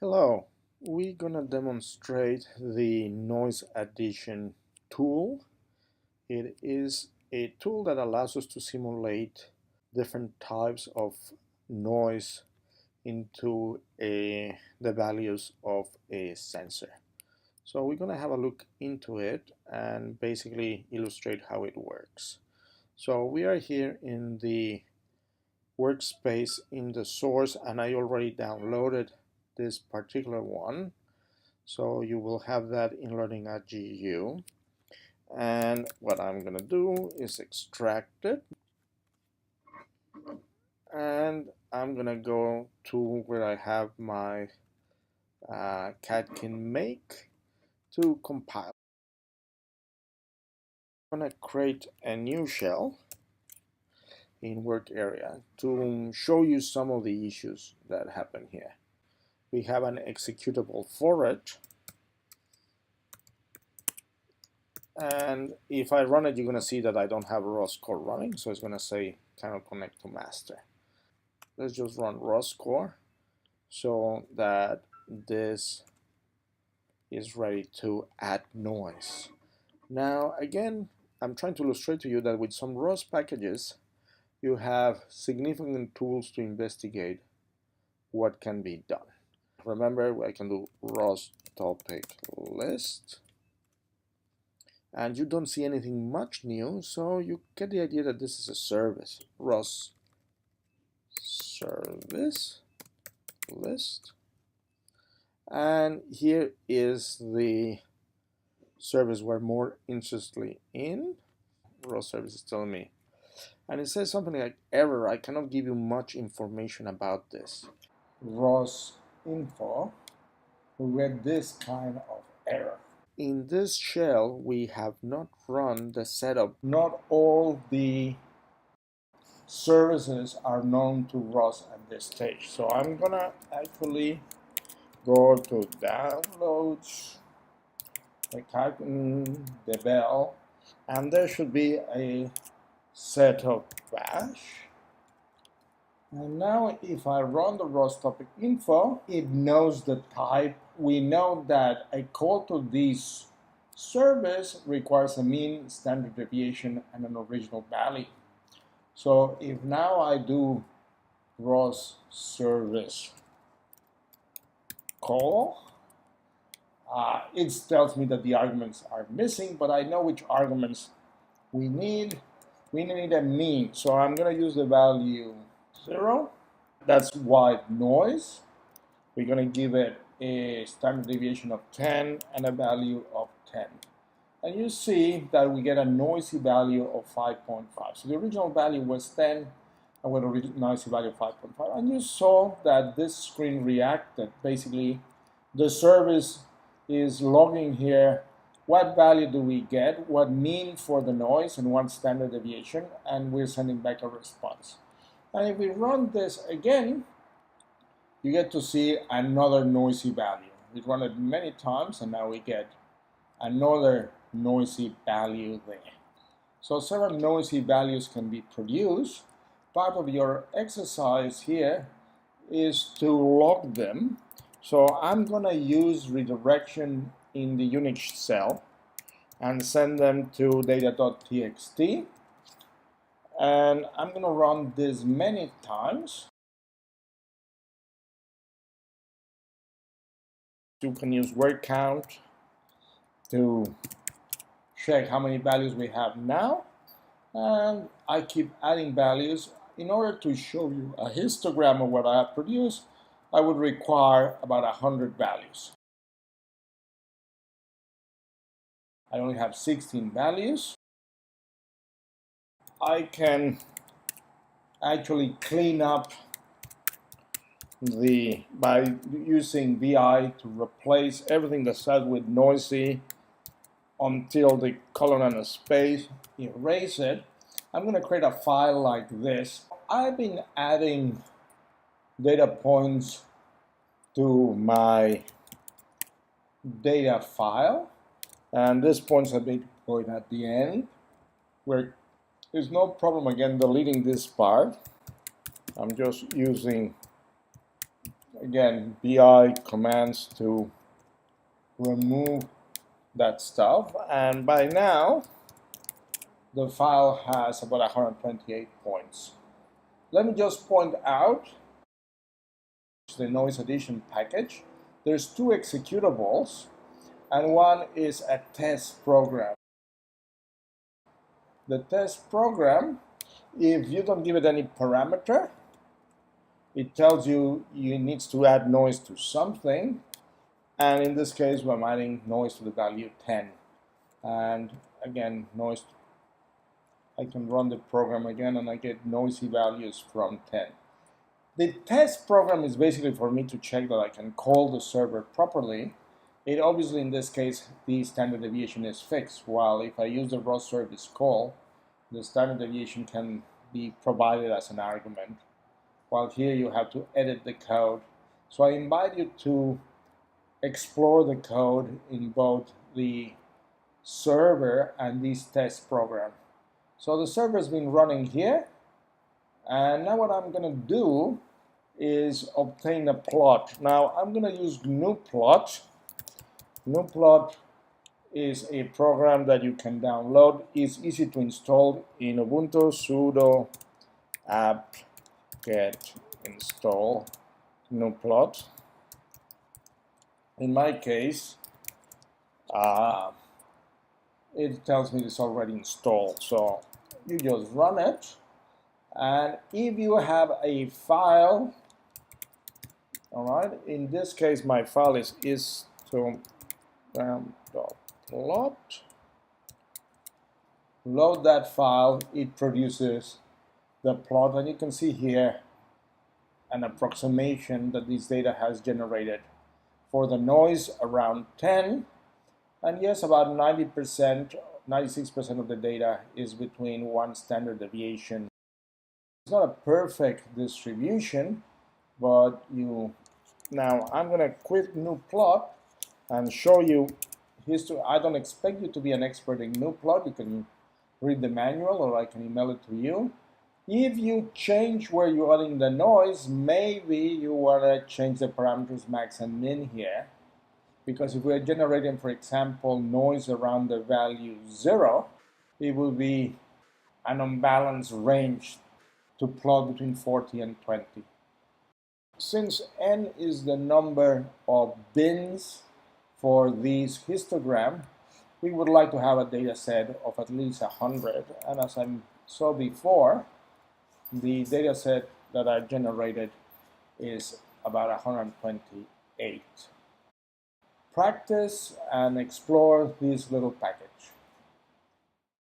Hello, we're gonna demonstrate the noise addition tool. It is a tool that allows us to simulate different types of noise into the values of a sensor. So we're gonna have a look into it and basically illustrate how it works. So we are here in the workspace in the source, and I already downloaded this particular one. So you will have that in learning.gu. And what I'm going to do is extract it. And I'm going to go to where I have my catkin make to compile. I'm going to create a new shell in work area to show you some of the issues that happen here. We have an executable for it. And if I run it, you're going to see that I don't have a ROS core running, so it's going to say cannot connect to master. Let's just run ROS core so that this is ready to add noise. Now, again, I'm trying to illustrate to you that with some ROS packages, you have significant tools to investigate what can be done. Remember, I can do ROS topic list. And you don't see anything much new, so you get the idea that this is a service. ROS service list. And here is the service we're more interested in. ROS service is telling me. And it says something like error. I cannot give you much information about this. ROS info will get this kind of error. In this shell, we have not run the setup. Not all the services are known to ROS at this stage. So I'm gonna actually go to downloads, I type in the bell, and there should be a setup bash. And now if I run the ROS topic info, it knows the type. We know that a call to this service requires a mean, standard deviation, and an original value. So if now I do ROS service call, it tells me that the arguments are missing, but I know which arguments we need. We need a mean, so I'm going to use the value 0. That's white noise. We're going to give it a standard deviation of 10 and a value of 10. And you see that we get a noisy value of 5.5. So the original value was 10, and with a noisy value of 5.5. And you saw that this screen reacted. Basically, the service is logging here what value do we get, what mean for the noise, and what standard deviation, and we're sending back a response. And if we run this again, you get to see another noisy value. We run it many times, and now we get another noisy value there. So several noisy values can be produced. Part of your exercise here is to log them. So I'm going to use redirection in the Unix cell and send them to data.txt. And I'm going to run this many times. You can use word count to check how many values we have now. And I keep adding values. In order to show you a histogram of what I have produced, I would require about 100 values. I only have 16 values. I can actually clean up by using VI to replace everything that's set with noisy until the colon and a space, erase it. I'm going to create a file like this. I've been adding data points to my data file, and these points have been put at the end, where there's no problem again deleting this part. I'm just using again, BI commands to remove that stuff, and by now the file has about 128 points. Let me just point out the noise addition package. There's two executables, and one is a test program. The test program, if you don't give it any parameter, it tells you you need to add noise to something, and in this case we're adding noise to the value 10. And again, noise, I can run the program again and I get noisy values from 10. The test program is basically for me to check that I can call the server properly. It obviously, in this case, the standard deviation is fixed, while if I use the raw service call, the standard deviation can be provided as an argument, while here you have to edit the code. So I invite you to explore the code in both the server and this test program. So the server has been running here, and now what I'm going to do is obtain a plot. Now I'm going to use GNU-plot. GNU-plot is a program that you can download. It's easy to install in Ubuntu. Sudo apt-get install GNU-plot. In my case, it tells me it's already installed. So you just run it. And if you have a file, all right, in this case my file is histogram.plot. Load that file, it produces the plot, and you can see here an approximation that this data has generated. For the noise, around 10, and yes, about 90%, 96% of the data is between one standard deviation. It's not a perfect distribution, but now I'm going to quit GNU-plot and show you history. I don't expect you to be an expert in GNU-plot. You can read the manual, or I can email it to you. If you change where you're adding the noise, maybe you want to change the parameters max and min here, because if we're generating, for example, noise around the value 0, it will be an unbalanced range to plot between 40 and 20. Since n is the number of bins for this histogram, we would like to have a data set of at least 100, and as I saw before, the data set that I generated is about 128. Practice and explore this little package.